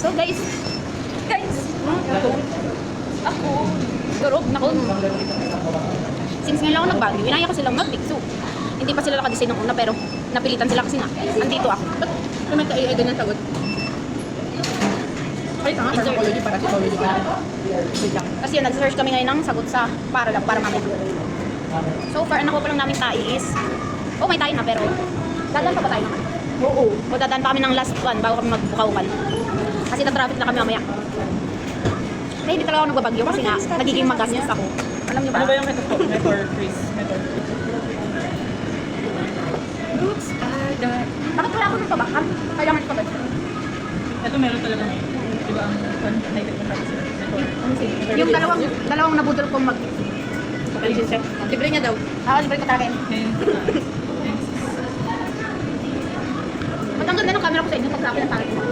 So guys, ako, durog na ko. Since ngayon lang ako nag-Baguio, inaya ko silang mag-tikso. Hindi pa sila nakadesign ng una pero napilitan sila kasi na. Andito ako. Ba't kung may AI ganyan sagot? Ay, tama, psychology para psychology ka. Wait lang. Kasi yun, nag-search kami ngayon ng sagot sa para mamaya. So far, ang nakuha pa lang namin tayo is, may tayo na pero dadaan pa ba tayo naman? Oo. O dadaan pa kami ng last one bago kami magbukaw-bukaw. Kasi na-traffic na kami mamaya. Kaya hindi talaga ako nagbabagyo kasi nga nagiging magastos ako. Alam niyo ba? Ano ba yung method ko? Method, Chris. Method. Oops, Bakit wala ako nagpabakal? Kailangan ko ba? ito meron talaga. Diba ang high-tech na tapos method. Yung dalawang nabudol kong mag... Libre niya daw. Libre ko talaga yun. Ba't ang ganda ng camera ko sa inyo pag sa akin ang pangit mo?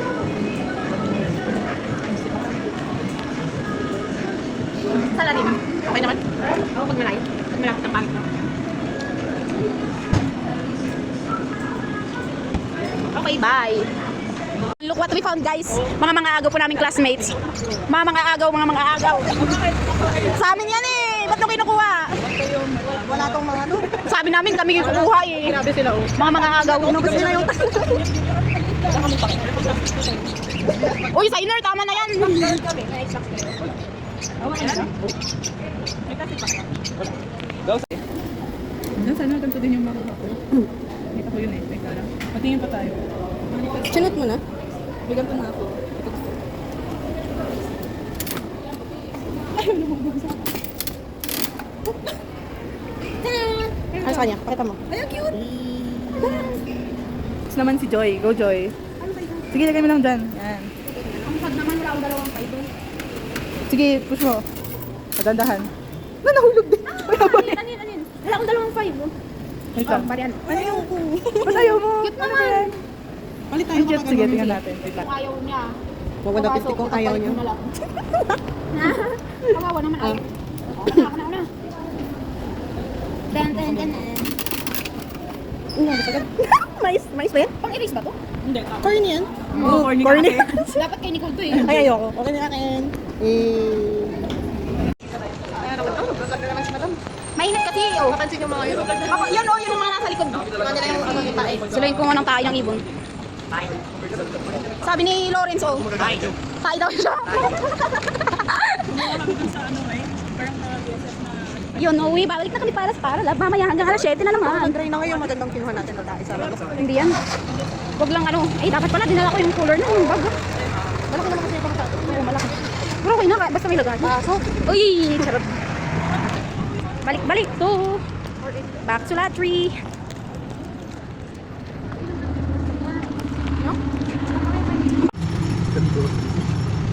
Sa lalim. Okay naman? Oo, pag malayo. Pag malapit ang pangit mo. Okay, bye! Look what we found, guys. Mga agaw po naming classmates. Mga agaw. Sa amin yan eh! Ba't nung kinukuha? Wala tong mga ano. Sabi namin kami yung kukuha eh. Grabe sila oh. Mga agaw. Inubos nila yung Uy, signer, tama na yan. Sana ganito din yung mga ako. Nakita ko yun eh. Teka lang. Patingin pa tayo. Sinot mo na? Bigyan pa na ako. Ano sa kanya? Pakita mo. Ay, ang cute! Tapos naman si Joy. Go, Joy. Sige, lagay mo lang dyan. Yan. Ang sad naman, wala akong dalawang fiber. Sige, push mo. Padandahan. Nahulog din. Anin. Wala akong dalawang fiber. Wait lang. Barian. Ayaw ko. Ba't ayaw mo? Cute naman. Palit tayo. Cute. Sige, tingnan natin. Wait lang. Kung ayaw niya. Huwag na 50 kung ayaw niya. Kawawa naman ayaw. Una. Dan. Mais ba yan? Pang-erase ba to? Hindi. Corny yan. Oo, corny corny. kasi. Dapat kay Nicole to eh. Ay, ayoko. Okay na akin. Mainit kasi oh. Napansin yung mga yun. Yan oh, yun ang mga nasa likod. Ano nila yung ano yung tae. Sila yung kumuha ng tayo ng ibon. Sabi ni Lawrence oh. Tayo daw siya. Yun, uwi. Balik na kami para sa lab. Mamaya hanggang alas 7 na naman. Try na ngayon, magandang kinuha natin na tae sa labas. Hindi yan. Huwag lang ano. Ay, dapat pala dinala ko yung cooler na yung bag. Malaki naman kasi yung pangkato. Oo, malaki. Pero okay na, basta may lagay. Pasok. Uy, charot. Balik to. Back to Latry. No?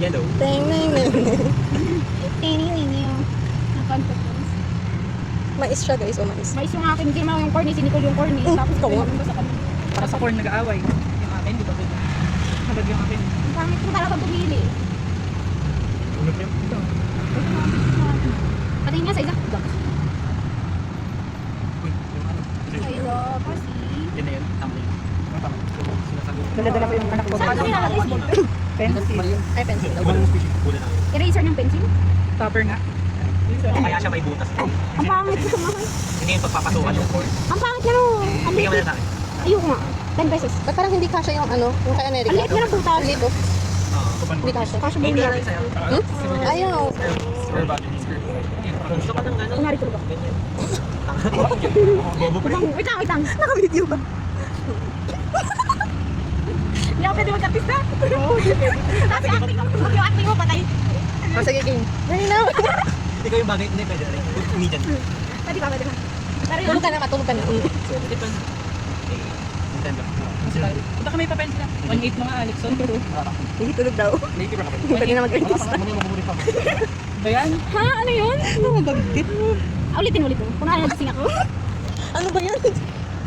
Yellow. Ting. Mais siya guys, mais. Mais yung aking game, yung corny, si Nicole yung corny. Tapos ikaw nga. sa kanya. Para sa corn nag-aaway. Yung akin, di ba? Habag yung akin. Ang pangit ko talaga pumili. Ulog niya. Ito. Patingin nga sa isa. Uy, yung ano. Sa isa, kasi. Yan na yun. Tama yun. Tama. Sinasagot. Dala-dala ko yung anak ko. Saan ka nilalagay sa board? Pencil. Ay, pencil. Iba yung species. Pula na. Eraser ng pencil? Topper nga. Kaya siya may butas. Ang pangit ko naman. Hindi yung pagpapasukan yung cord. Ang pangit niya no. Ang Bigyan mo liit. na sa akin. Ayoko nga. 10 pesos. Ba't parang hindi kasha yung ano, yung kay America? Ang liit niya ng butas. Ang liit oh. Hindi kasha. Kasha ba Hindi yung natin sa'yo. Ayaw. Square body. Gusto ka ng ano? Kunwari ko ba? Bobo pre. Wait lang. Naka-video ba? Hindi ako pwede mag-artista. Kasi acting mo patay. Oh, sige, game. Ready now? Hindi ko yung bagay. Hindi pwede rin. Comedian. Pwede ba? Pero Tulog ka na, matulog ka na. Nintendo. Punta kami pa pencil. 1.8 mga Alexon. Hindi tulog daw. Native ka pa. Pwede na mag-artista. Ano yung mamumuri pa? Ba yan? ha? Ano yun? Ano mo bagtit? Ulitin. Kung ano nagising ako. Ano ba yan?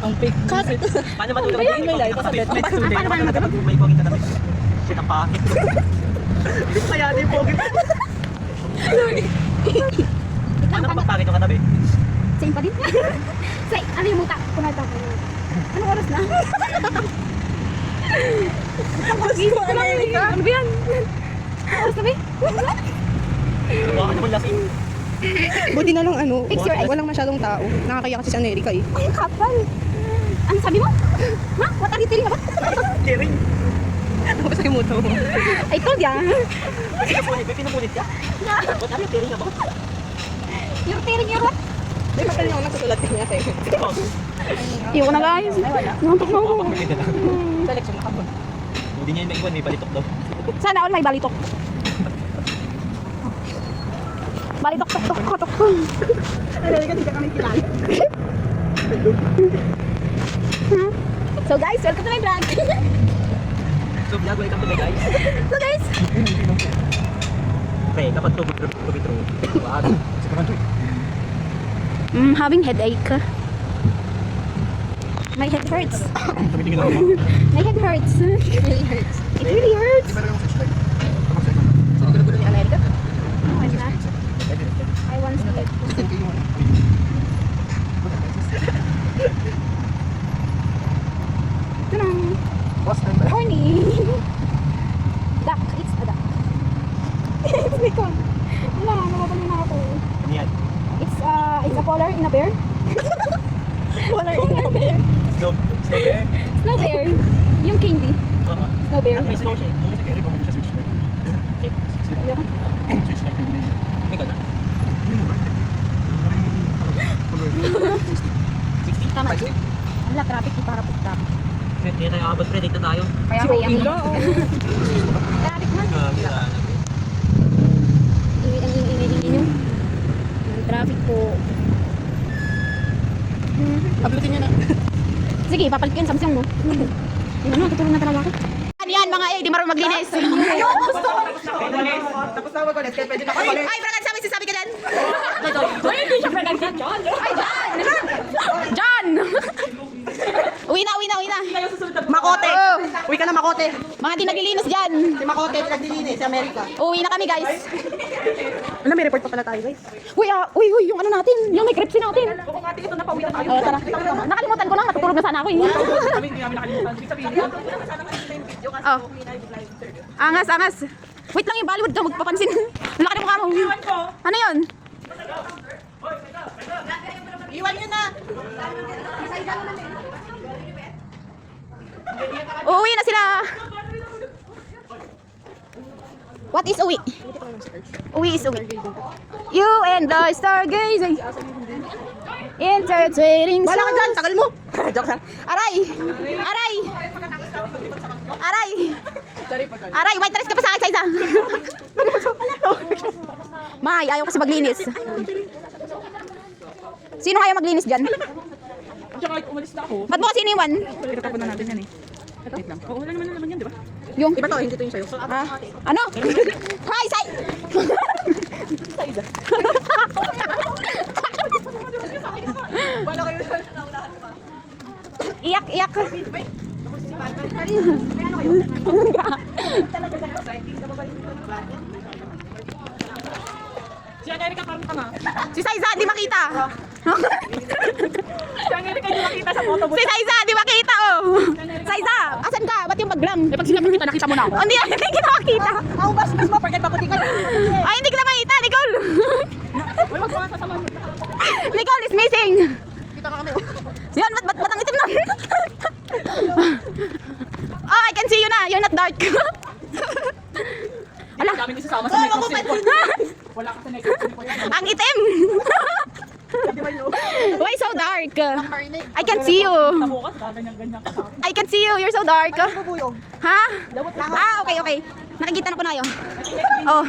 Ang fake. Cut. Paano matulog? May live sa bed. Paano matulog? May pogi ka na. Shit, ang pangit. Hindi ko kaya yung pogi. Paano ka magpangit yung katabi? Same pa din. Ano yung muta? Kunwari ako. Anong oras na? Ang pagkisip ko lang. Ano ba yan? Sabi? Baka naman lasing. Buti na lang ano, Fix your eyes. walang masyadong tao. Nakakaya kasi si America eh. Ay, kapal. Ano sabi mo? Ha? What are you telling about? Kering. Tapos yung moto mo. I told ya. Pinupunit. May pinupunit ka? What are you tearing about? You're telling your what? May matagal niya ako nagsusulat niya sa'yo. Iyon ko na guys. Nantok na ako. Selection na ako. Hindi niya yung maiwan. May balitok daw. Sana all may balitok. Balitok, tok, tok, tok, tok. America, di ka kami kilala. So guys, welcome to my vlog. So vlog, welcome to my guys. So guys, Pre, kapag tubitro. Wag. Sa kanan to having headache. My head hurts. Tumitingin ako. My head hurts. It really hurts. It really hurts. America? I want to eat. Ito na. Horny. Duck. It's a duck. It's bacon. Wala, nakapalun na ako. Ano yan? It's a polar in a bear. Polar in a bear. Snow bear? Snow bear. Yung candy. Snow bear. May snow siya. Ayoko. Ikaw na. Tama. Wala, traffic. Para po traffic. Hindi tayo abot, pre. Date na tayo. Kaya Si kaya. Oki lang. Traffic man. Ang Ingin. Ang traffic po. Uploadin niya na. Sige, papalit ko yung Samsung mo. Yun ano, tutulong na talaga ako. Ano yan mga di marunong maglinis. Tapos na mag-ulit, kaya pwede na ako ulit. Ay, Bragan, sabi ka dyan. Ay, hindi siya Bragan dyan, John. Ay, John! John! Uwi na. Makote! Oh. Uwi ka na Makote! Mga di naglilinis dyan. Si Makote, pinaglilinis, si America. Uwi na kami, guys. Ano, may report pa pala tayo guys. Uy, yung ano natin, yung may crepes natin. Oo nga, ito na, pauwi na tayo. Oh, tara. Nakalimutan ko na, matutulog na sana ako eh. Kami hindi namin nakalimutan. Ibig sabihin, Oh. Angas. Wait lang yung Bollywood ka, magpapansin. Ang laki ng mukha mo. Ano yun? Iwan nyo na! Uuwi na sila. What is uwi? Uwi is uwi. You and the stargazing. Entertaining. Wala ka dyan, tagal mo! Joke lang. Aray! Aray, white dress ka pa sa akin sa isa. May, ayaw kasi maglinis. Sino kaya maglinis dyan? tsaka umalis na ako. Ba't mo kasi iniwan? Pinatapon na natin yan eh. Wait lang. Oo, wala naman na naman yan, di ba? Yung, Iba to, hindi to yung sa'yo. ano? Hi, Sai! Iyak. Si Angelica parang tanga. Si Saiza, di makita. Si Angelica hindi makita sa photo booth. Si Saiza, di makita, oh. Saiza, asan ka? Ba't yung baglang? Eh, pag sinabi kita, nakita mo na ako. Hindi kita makita. Ako ba, mas mo, forget paputi ka. Ay, hindi kita makita, Nicole. Uy, wag mo nga sasama. Nicole is missing. Kita ka kami. Yan, ba't ang itim na? Oh, I can see you na. You're not dark. Ala, kami isasama sa necklace report. Wala ka sa necklace report. Ang itim. Why so dark? I can see you. Bukas, ganyan ka sa akin. I can see you. You're so dark. Bubuyog. Ha? Okay. Nakikita na ko na yun. Oh.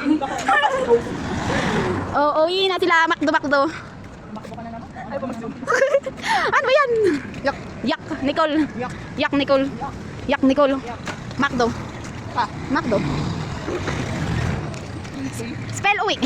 Oh, uwi na sila. Makdo. Ano ba yan? Yak, Nicole. Yak, Nicole. Makdo. Makdo. Spell uwi.